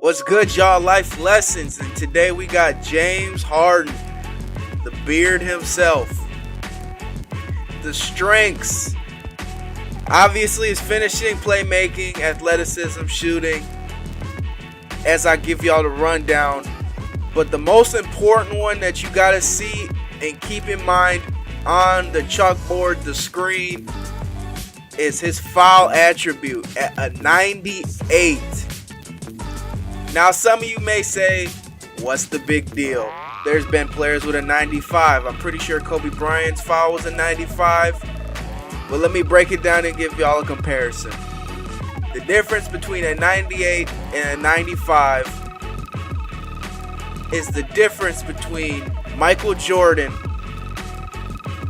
What's good, y'all? Life Lessons, and today we got James Harden, the beard himself. The strengths, obviously, his finishing, playmaking, athleticism, shooting, as I give y'all the rundown. But the most important one that you gotta see and keep in mind on the chalkboard, the screen, is his foul attribute at a 98. Now, some of you may say, what's the big deal? There's been players with a 95. I'm pretty sure Kobe Bryant's foul was a 95. But let me break it down and give y'all a comparison. The difference between a 98 and a 95 is the difference between Michael Jordan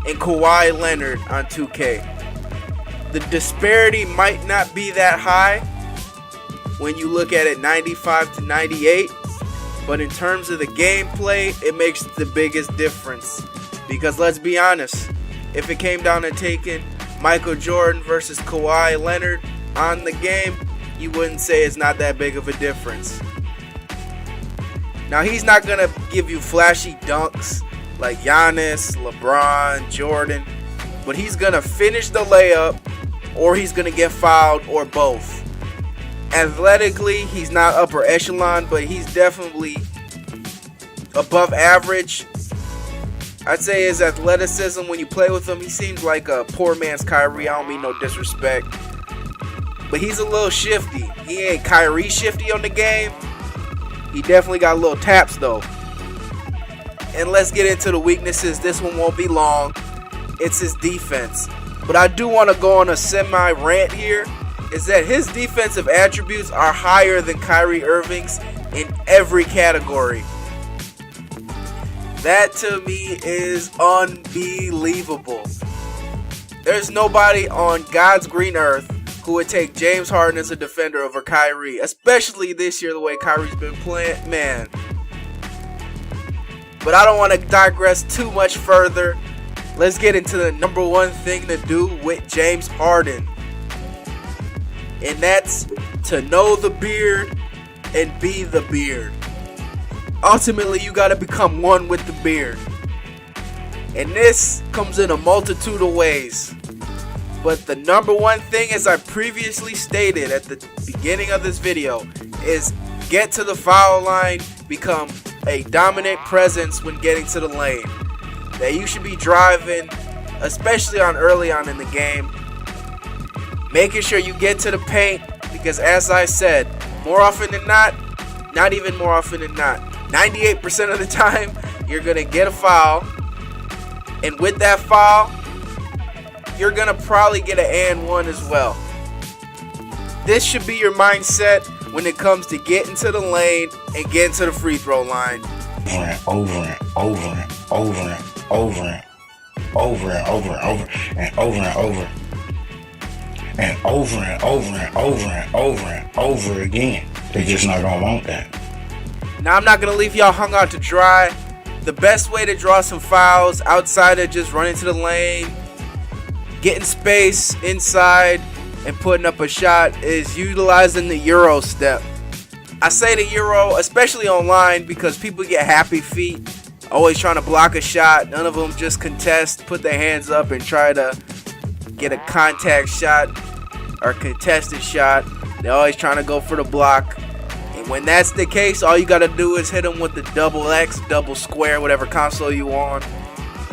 and Kawhi Leonard on 2K. The disparity might not be that high when you look at it 95 to 98, but in terms of the gameplay, it makes the biggest difference. Because let's be honest, if it came down to taking Michael Jordan versus Kawhi Leonard on the game, you wouldn't say it's not that big of a difference. Now, he's not going to give you flashy dunks like Giannis, LeBron, Jordan, but he's going to finish the layup, or he's going to get fouled, or both. Athletically, he's not upper echelon, but he's definitely above average. I'd say his athleticism, when you play with him, he seems like a poor man's Kyrie. I don't mean no disrespect, but he's a little shifty. He ain't Kyrie shifty on the game. He definitely got little taps though. And let's get into the weaknesses. This one won't be long. It's his defense. But I do want to go on a semi-rant here. Is that his defensive attributes are higher than Kyrie Irving's in every category. That to me is unbelievable. There's nobody on God's green earth who would take James Harden as a defender over Kyrie, especially this year the way Kyrie's been playing, man. But I don't want to digress too much further. Let's get into the number one thing to do with James Harden. And that's to know the beard and be the beard. Ultimately, you got to become one with the beard. And this comes in a multitude of ways. But the number one thing, as I previously stated at the beginning of this video, is get to the foul line, become a dominant presence when getting to the lane. That you should be driving, especially early on in the game. Making sure you get to the paint, because as I said, more often than not even more often than not, 98% of the time, you're going to get a foul. And with that foul, you're going to probably get an and one as well. This should be your mindset when it comes to getting to the lane and getting to the free throw line. Over and over and over and over and over and over and over and over and over. And over and over and over and over and over again. They're just not going to want that. Now, I'm not going to leave y'all hung out to dry. The best way to draw some fouls outside of just running to the lane, getting space inside, and putting up a shot is utilizing the Euro step. I say the Euro, especially online, because people get happy feet, always trying to block a shot. None of them just contest, put their hands up, and try to get a contact shot or contested shot. They're always trying to go for the block. And when that's the case, all you got to do is hit them with the double X, double square, whatever console you on.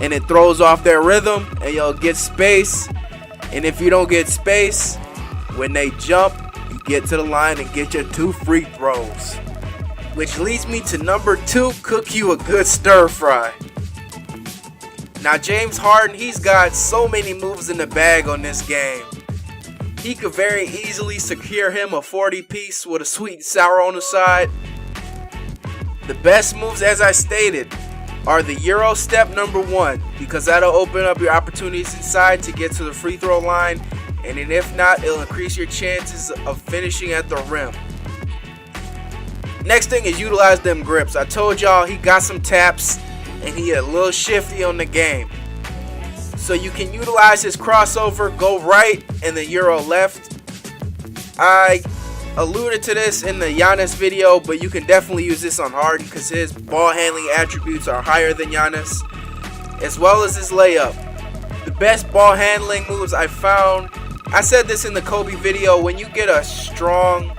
And it throws off their rhythm, and you'll get space. And if you don't get space, when they jump, you get to the line and get your 2 free throws. Which leads me to number 2, cook you a good stir fry. Now, James Harden, he's got so many moves in the bag on this game. He could very easily secure him a 40-piece with a sweet and sour on the side. The best moves, as I stated, are the Euro step number 1, because that'll open up your opportunities inside to get to the free throw line, and then if not, it'll increase your chances of finishing at the rim. Next thing is utilize them grips. I told y'all he got some taps, and he a little shifty on the game. So you can utilize his crossover, go right, and the Euro left. I alluded to this in the Giannis video, but you can definitely use this on Harden because his ball handling attributes are higher than Giannis, as well as his layup. The best ball handling moves I found, I said this in the Kobe video, when you get a strong,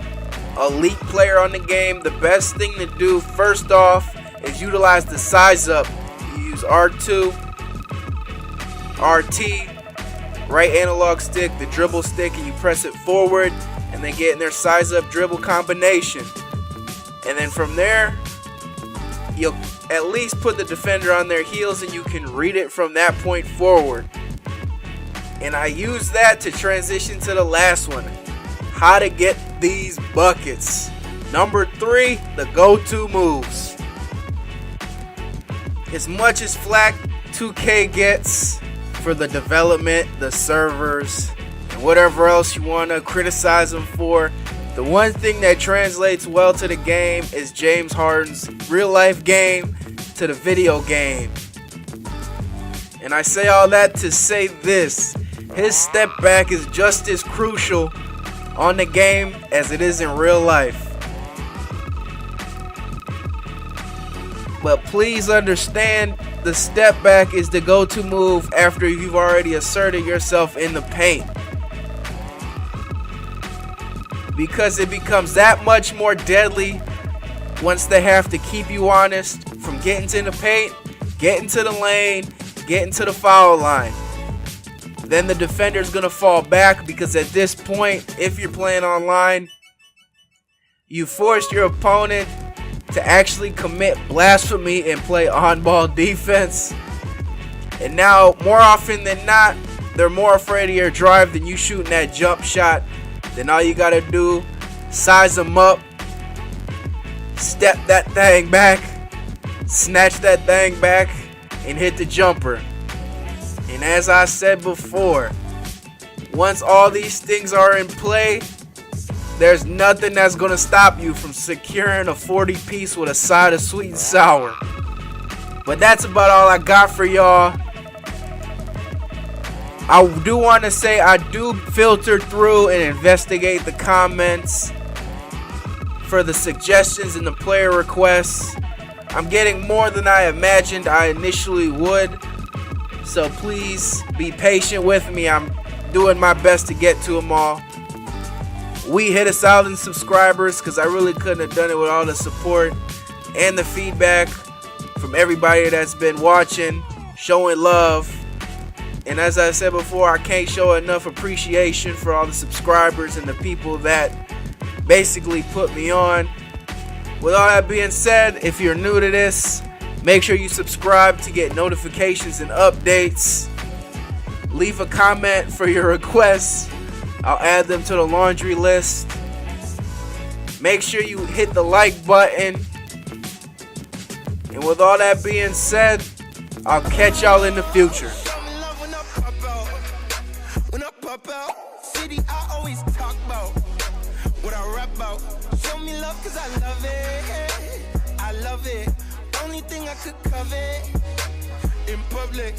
elite player on the game, the best thing to do first off is utilize the size up. You use R2, RT, right analog stick, the dribble stick, and you press it forward, and then get in their size up dribble combination. And then from there, you'll at least put the defender on their heels and you can read it from that point forward. And I use that to transition to the last one, how to get these buckets. Number 3, the go-to moves. As much as flack 2K gets for the development, the servers, and whatever else you want to criticize them for, the one thing that translates well to the game is James Harden's real life game to the video game. And I say all that to say this: his step back is just as crucial on the game as it is in real life. But please understand, the step back is the go-to move after you've already asserted yourself in the paint, because it becomes that much more deadly once they have to keep you honest from getting to the paint, getting to the lane, getting to the foul line. Then the defender's gonna fall back, because at this point, if you're playing online, you forced your opponent to actually commit blasphemy and play on-ball defense. And now, more often than not, they're more afraid of your drive than you shooting that jump shot. Then all you gotta do, size them up, step that thing back, snatch that thing back, and hit the jumper. And as I said before, once all these things are in play, there's nothing that's going to stop you from securing a 40-piece with a side of sweet and sour. But that's about all I got for y'all. I do want to say I do filter through and investigate the comments for the suggestions and the player requests. I'm getting more than I imagined I initially would. So please be patient with me. I'm doing my best to get to them all. We hit 1,000 subscribers because I really couldn't have done it with all the support and the feedback from everybody that's been watching, showing love. And as I said before, I can't show enough appreciation for all the subscribers and the people that basically put me on. With all that being said, if you're new to this, make sure you subscribe to get notifications and updates. Leave a comment for your requests. I'll add them to the laundry list. Make sure you hit the like button. And with all that being said, I'll catch y'all in the future. When I pop out, city I always talk about what I rap about. Show me love cause I love it. I love it. Only thing I could covet in public.